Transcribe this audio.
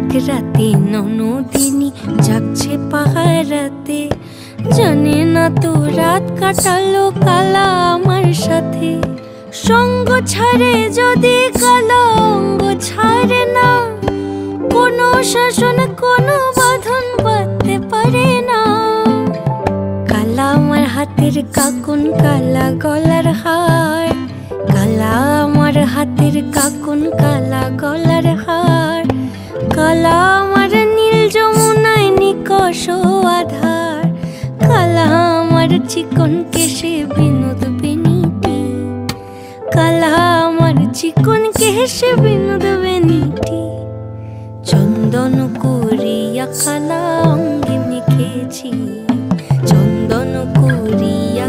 এক রাতে ননদিনী যাচ্ছে পাহারাতে, জানে না তো রাত কাটালো কালা আমার সাথে। সঙ্গ ছাড়ে যদি কালা অঙ্গ ছাড়ে না, কোনো শাসন কোনো বাঁধন বাঁধতে পারে না। কালা আমার হাতের কাকুন কালা গলার হার, কালা আমার হাতের কাকুন কালা গলার হার, কালা আমার নীল যমুনায় নিকষ আধার, কালা আমার চিকন কেশে বিনোদ বেনিটি, কালা আমার চিকন কেশে বিনোদ বেনিটি। চন্দন করিয়া কালা অঙ্গে মেখেছি, চন্দন করিয়া